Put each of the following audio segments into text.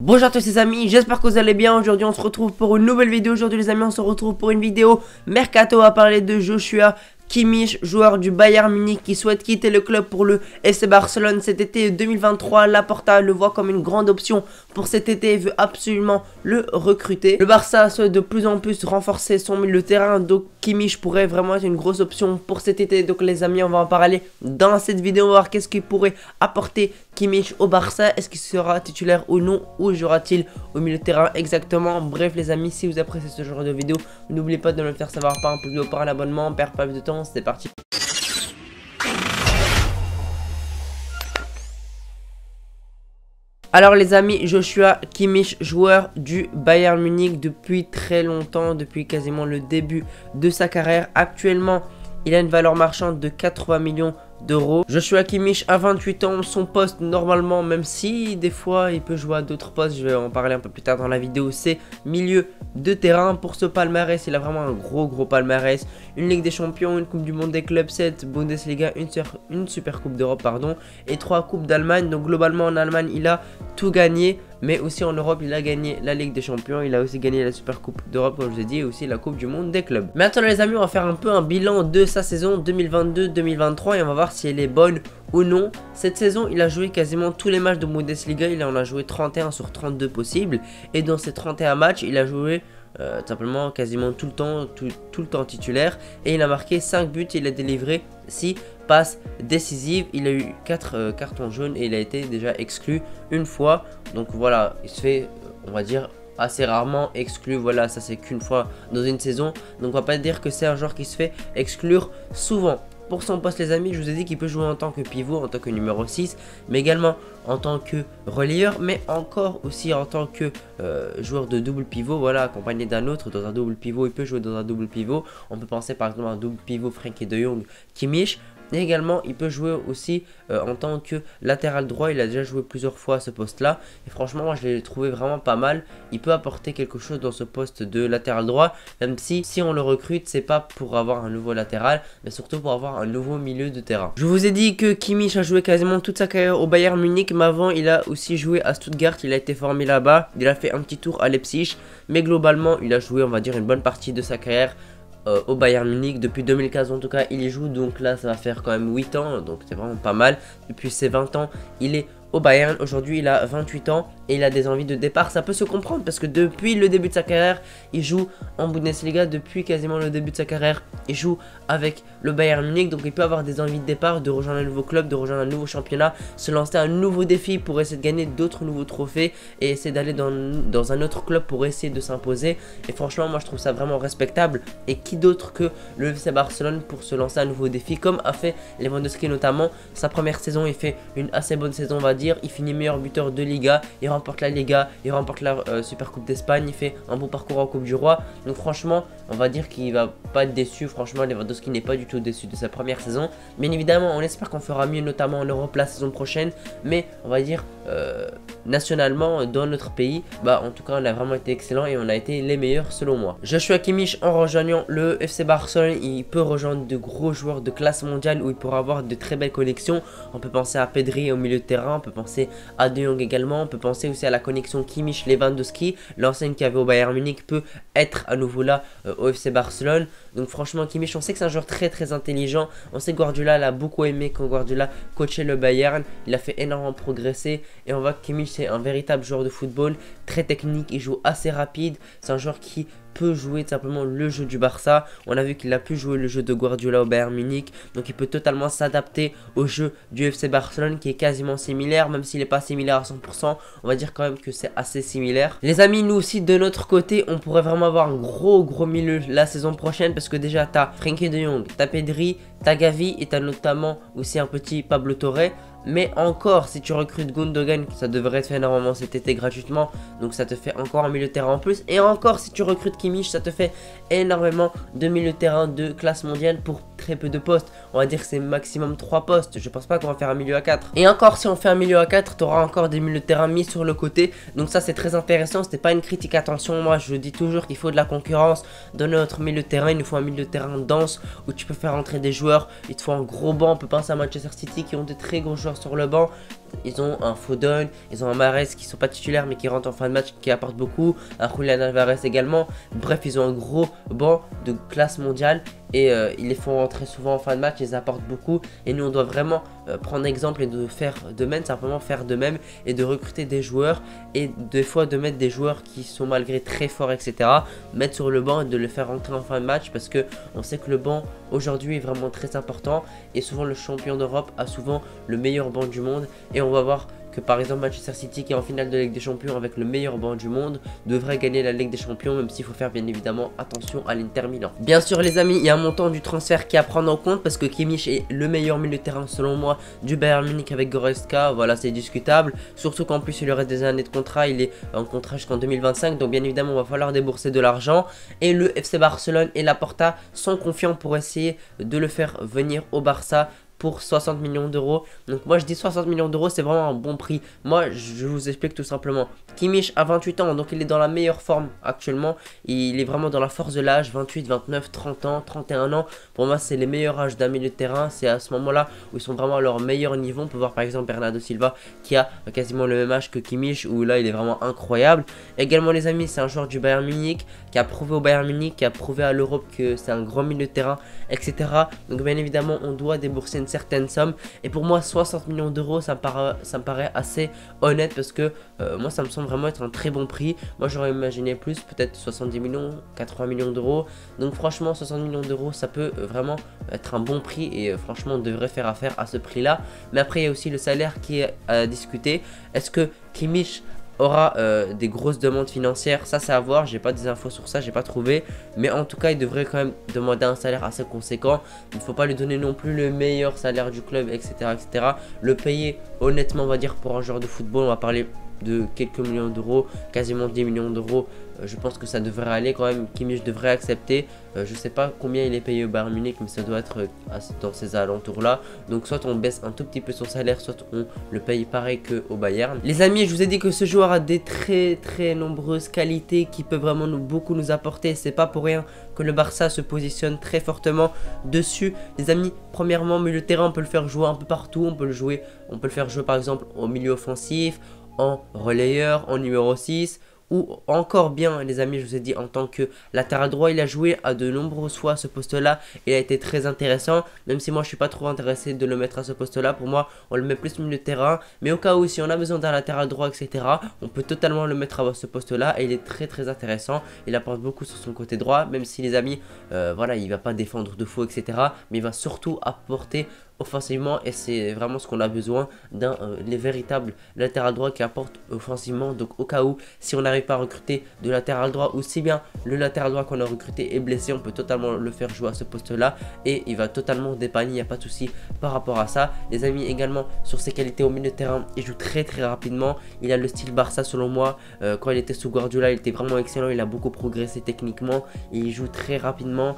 Bonjour à tous les amis, j'espère que vous allez bien. Aujourd'hui on se retrouve pour une nouvelle vidéo. Aujourd'hui les amis on se retrouve pour une vidéo Mercato à parler de Joshua Kimmich, joueur du Bayern Munich qui souhaite quitter le club pour le FC Barcelone cet été 2023. Laporta le voit comme une grande option pour cet été et veut absolument le recruter. Le Barça souhaite de plus en plus renforcer son milieu de terrain, donc Kimmich pourrait vraiment être une grosse option pour cet été. Donc les amis, on va en parler dans cette vidéo, on va voir qu'est-ce qu'il pourrait apporter Kimmich au Barça. Est-ce qu'il sera titulaire ou non, ou jouera-t-il au milieu de terrain exactement. Bref les amis, si vous appréciez ce genre de vidéo, n'oubliez pas de me le faire savoir par un pouce bleu, par un abonnement. On perd pas plus de temps, c'est parti. Alors les amis, Joshua Kimmich, joueur du Bayern Munich depuis très longtemps, depuis quasiment le début de sa carrière. Actuellement, il a une valeur marchande de 80 millions d'euros. Joshua Kimmich a 28 ans, son poste normalement, même si des fois il peut jouer à d'autres postes, je vais en parler un peu plus tard dans la vidéo, c'est milieu de terrain. Pour ce palmarès, il a vraiment un gros palmarès, une Ligue des Champions, une Coupe du Monde des clubs, 7 Bundesliga, une Super Coupe d'Europe pardon, et 3 Coupes d'Allemagne. Donc globalement en Allemagne il a tout gagné, mais aussi en Europe il a gagné la Ligue des Champions, il a aussi gagné la Super Coupe d'Europe comme je vous ai dit, et aussi la Coupe du Monde des clubs. Maintenant les amis, on va faire un peu un bilan de sa saison 2022-2023 et on va voir si elle est bonne ou non. Cette saison il a joué quasiment tous les matchs de Bundesliga, il en a joué 31 sur 32 possibles, et dans ces 31 matchs il a joué simplement quasiment tout le temps titulaire, et il a marqué 5 buts, il a délivré 6 passes décisives, il a eu 4 cartons jaunes et il a été déjà exclu une fois. Donc voilà, il se fait on va dire assez rarement exclu, voilà, ça c'est qu'une fois dans une saison, donc on va pas dire que c'est un joueur qui se fait exclure souvent. Pour son poste les amis, je vous ai dit qu'il peut jouer en tant que pivot, en tant que numéro 6, mais également en tant que relayeur, mais encore aussi en tant que joueur de double pivot, voilà, accompagné d'un autre dans un double pivot. Il peut jouer dans un double pivot, on peut penser par exemple à un double pivot Frenkie de Jong, Kimmich. Et également il peut jouer aussi en tant que latéral droit, il a déjà joué plusieurs fois à ce poste là, et franchement moi je l'ai trouvé vraiment pas mal. Il peut apporter quelque chose dans ce poste de latéral droit, même si on le recrute c'est pas pour avoir un nouveau latéral, mais surtout pour avoir un nouveau milieu de terrain. Je vous ai dit que Kimmich a joué quasiment toute sa carrière au Bayern Munich, mais avant il a aussi joué à Stuttgart, il a été formé là-bas, il a fait un petit tour à Leipzig, mais globalement il a joué on va dire une bonne partie de sa carrière au Bayern Munich. Depuis 2015 en tout cas il y joue, donc là ça va faire quand même 8 ans, donc c'est vraiment pas mal. Depuis ses 20 ans il est au Bayern, aujourd'hui il a 28 ans et il a des envies de départ. Ça peut se comprendre parce que depuis le début de sa carrière il joue en Bundesliga, depuis quasiment le début de sa carrière il joue avec le Bayern Munich, donc il peut avoir des envies de départ, de rejoindre un nouveau club, de rejoindre un nouveau championnat, se lancer un nouveau défi pour essayer de gagner d'autres nouveaux trophées et essayer d'aller dans un autre club pour essayer de s'imposer. Et franchement moi je trouve ça vraiment respectable, et qui d'autre que le FC Barcelone pour se lancer un nouveau défi comme a fait Lewandowski notamment. Sa première saison il fait une assez bonne saison on va dire, il finit meilleur buteur de Liga, il remporte la Liga, il remporte la Super Coupe d'Espagne, il fait un bon parcours en Coupe du Roi. Donc franchement on va dire qu'il va pas être déçu. Franchement Lewandowski n'est pas du tout déçu de sa première saison. Bien évidemment on espère qu'on fera mieux notamment en Europe la saison prochaine, mais on va dire nationalement dans notre pays, bah en tout cas on a vraiment été excellent et on a été les meilleurs selon moi. Joshua Kimmich en rejoignant le FC Barcelone, il peut rejoindre de gros joueurs de classe mondiale où il pourra avoir de très belles connexions. On peut penser à Pedri au milieu de terrain, on peut penser à De Jong également, on peut penser aussi à la connexion Kimmich-Lewandowski. L'ancienne qui avait au Bayern Munich peut être à nouveau là au FC Barcelone. Donc franchement Kimmich, on sait que c'est un joueur très intelligent, on sait que Guardiola l'a beaucoup aimé quand Guardiola coachait le Bayern, il a fait énormément progresser, et on voit que Kimmich c'est un véritable joueur de football, très technique, il joue assez rapide, c'est un joueur qui peut jouer tout simplement le jeu du Barça. On a vu qu'il a pu jouer le jeu de Guardiola au Bayern Munich, donc il peut totalement s'adapter au jeu du FC Barcelone qui est quasiment similaire, même s'il n'est pas similaire à 100%, on va dire quand même que c'est assez similaire. Les amis, nous aussi de notre côté on pourrait vraiment avoir un gros milieu la saison prochaine, parce que déjà t'as Frenkie de Jong, t'as Pedri, t'as Gavi et t'as notamment aussi un petit Pablo Torre. Mais encore, si tu recrutes Gundogan, ça devrait être fait normalement cet été gratuitement, donc ça te fait encore un milieu de terrain en plus. Et encore, si tu recrutes Kimmich, ça te fait énormément de milieu de terrain de classe mondiale pour très peu de postes. On va dire que c'est maximum 3 postes. Je pense pas qu'on va faire un milieu à 4. Et encore, si on fait un milieu à 4, tu auras encore des milieux de terrain mis sur le côté. Donc ça, c'est très intéressant. C'était pas une critique, attention. Moi, je dis toujours qu'il faut de la concurrence dans notre milieu de terrain. Il nous faut un milieu de terrain dense où tu peux faire entrer des joueurs. Il te faut un gros banc. On peut penser à Manchester City qui ont de très gros joueurs sur le banc. Ils ont un Foden, ils ont un Mahrez qui sont pas titulaires mais qui rentrent en fin de match, qui apportent beaucoup, un Julian Alvarez également. Bref, ils ont un gros banc de classe mondiale et ils les font rentrer souvent en fin de match, ils apportent beaucoup et nous on doit vraiment prendre exemple et de faire de même, simplement faire de même et de recruter des joueurs et des fois de mettre des joueurs qui sont malgré très forts etc, mettre sur le banc et de le faire rentrer en fin de match parce que on sait que le banc aujourd'hui est vraiment très important et souvent le champion d'Europe a souvent le meilleur banc du monde et on va voir que par exemple Manchester City qui est en finale de Ligue des Champions avec le meilleur banc du monde devrait gagner la Ligue des Champions, même s'il faut faire bien évidemment attention à l'Inter Milan. Bien sûr les amis, il y a un montant du transfert qui est à prendre en compte parce que Kimmich est le meilleur milieu de terrain selon moi du Bayern Munich avec Goretzka, voilà c'est discutable, surtout qu'en plus il lui reste des années de contrat, il est en contrat jusqu'en 2025 donc bien évidemment il va falloir débourser de l'argent et le FC Barcelone et Laporta sont confiants pour essayer de le faire venir au Barça pour 60 millions d'euros. Donc moi je dis 60 millions d'euros, c'est vraiment un bon prix. Moi je vous explique tout simplement. Kimmich a 28 ans, donc il est dans la meilleure forme actuellement. Il est vraiment dans la force de l'âge, 28, 29, 30 ans, 31 ans. Pour moi c'est les meilleurs âges d'un milieu de terrain. C'est à ce moment-là où ils sont vraiment à leur meilleur niveau. On peut voir par exemple Bernardo Silva qui a quasiment le même âge que Kimmich, où là il est vraiment incroyable. Également les amis, c'est un joueur du Bayern Munich qui a prouvé au Bayern Munich, qui a prouvé à l'Europe que c'est un grand milieu de terrain, etc. Donc bien évidemment on doit débourser une certaine somme et pour moi 60 millions d'euros ça me paraît assez honnête parce que moi ça me semble vraiment être un très bon prix. Moi j'aurais imaginé plus, peut-être 70 millions, 80 millions d'euros. Donc franchement 60 millions d'euros ça peut vraiment être un bon prix et franchement on devrait faire affaire à ce prix là. Mais après il y a aussi le salaire qui est à discuter. Est-ce que Kimmich aura des grosses demandes financières? Ça c'est à voir, j'ai pas des infos sur ça, j'ai pas trouvé, mais en tout cas il devrait quand même demander un salaire assez conséquent. Il ne faut pas lui donner non plus le meilleur salaire du club etc. Le payer honnêtement on va dire pour un joueur de football, on va parler de quelques millions d'euros, quasiment 10 millions d'euros. Je pense que ça devrait aller quand même. Kimmich devrait accepter. Je sais pas combien il est payé au Bayern Munich, mais ça doit être dans ces alentours là. Donc soit on baisse un tout petit peu son salaire, soit on le paye pareil qu'au Bayern. Les amis, je vous ai dit que ce joueur a des très nombreuses qualités qui peuvent vraiment beaucoup nous apporter. C'est pas pour rien que le Barça se positionne très fortement dessus. Les amis, premièrement milieu de terrain, on peut le faire jouer un peu partout. On peut le faire jouer par exemple au milieu offensif, en relayeur, en numéro 6 ou encore bien les amis, je vous ai dit en tant que latéral droit, il a joué à de nombreuses fois à ce poste là, il a été très intéressant, même si moi je suis pas trop intéressé de le mettre à ce poste là. Pour moi on le met plus milieu de terrain, mais au cas où si on a besoin d'un latéral droit etc, on peut totalement le mettre à ce poste là et il est très intéressant. Il apporte beaucoup sur son côté droit, même si les amis voilà, il va pas défendre de faux etc, mais il va surtout apporter offensivement et c'est vraiment ce qu'on a besoin d'un véritable latéral droit qui apporte offensivement. Donc au cas où si on n'arrive pas à recruter de latéral droit ou si bien le latéral droit qu'on a recruté est blessé, on peut totalement le faire jouer à ce poste là et il va totalement dépanner, il n'y a pas de souci par rapport à ça. Les amis, également sur ses qualités au milieu de terrain, il joue très rapidement, il a le style Barça selon moi. Quand il était sous Guardiola il était vraiment excellent, il a beaucoup progressé techniquement, il joue très rapidement,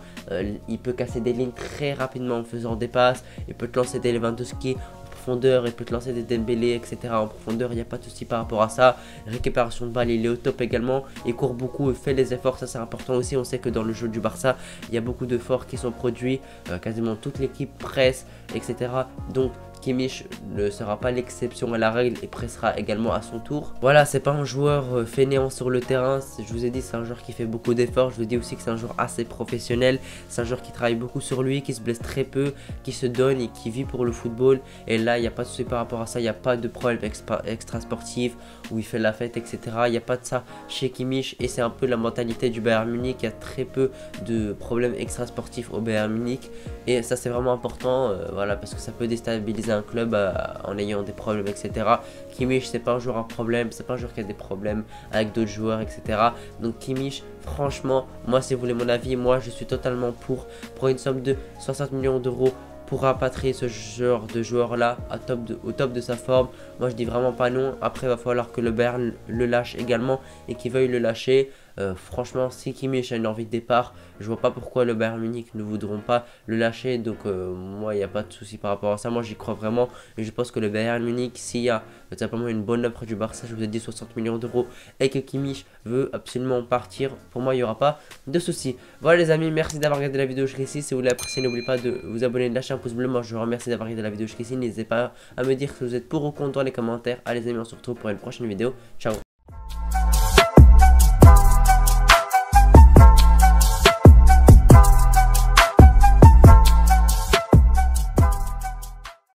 il peut casser des lignes très rapidement en faisant des passes, il peut te lancer des Lewandowski en profondeur, il peut te lancer des Dembélé etc en profondeur, il n'y a pas de souci par rapport à ça. Récupération de balle, il est au top également, il court beaucoup, il fait les efforts, ça c'est important aussi. On sait que dans le jeu du Barça il y a beaucoup d'efforts qui sont produits, quasiment toute l'équipe presse etc. Donc Kimmich ne sera pas l'exception à la règle et pressera également à son tour. Voilà, c'est pas un joueur fainéant sur le terrain. Je vous ai dit, c'est un joueur qui fait beaucoup d'efforts. Je vous ai dit aussi que c'est un joueur assez professionnel. C'est un joueur qui travaille beaucoup sur lui, qui se blesse très peu, qui se donne et qui vit pour le football. Et là, il n'y a pas de souci par rapport à ça. Il n'y a pas de problème extra sportif où il fait la fête, etc. Il n'y a pas de ça chez Kimmich. Et c'est un peu la mentalité du Bayern Munich. Il y a très peu de problèmes extra sportifs au Bayern Munich. Et ça, c'est vraiment important. Voilà, parce que ça peut déstabiliser un club en ayant des problèmes etc. Kimmich c'est pas un joueur à problème, c'est pas un joueur qui a des problèmes avec d'autres joueurs etc. Donc Kimmich franchement, moi si vous voulez mon avis, moi je suis totalement pour une somme de 60 millions d'euros pour rapatrier ce genre de joueur là au top de sa forme. Moi je dis vraiment pas non. Après il va falloir que le Bayern le lâche également et qu'il veuille le lâcher. Franchement, si Kimmich a une envie de départ, je vois pas pourquoi le Bayern Munich ne voudront pas le lâcher. Donc moi, il n'y a pas de souci par rapport à ça. Moi, j'y crois vraiment. Et je pense que le Bayern Munich, s'il y a tout simplement une bonne offre du Barça, je vous ai dit 60 millions d'euros, et que Kimmich veut absolument partir, pour moi, il n'y aura pas de souci. Voilà les amis, merci d'avoir regardé la vidéo jusqu'ici. Si vous l'avez apprécié, n'oubliez pas de vous abonner, de lâcher un pouce bleu. Moi, je vous remercie d'avoir regardé la vidéo jusqu'ici. N'hésitez pas à me dire si vous êtes pour ou contre dans les commentaires. Allez les amis, on se retrouve pour une prochaine vidéo. Ciao.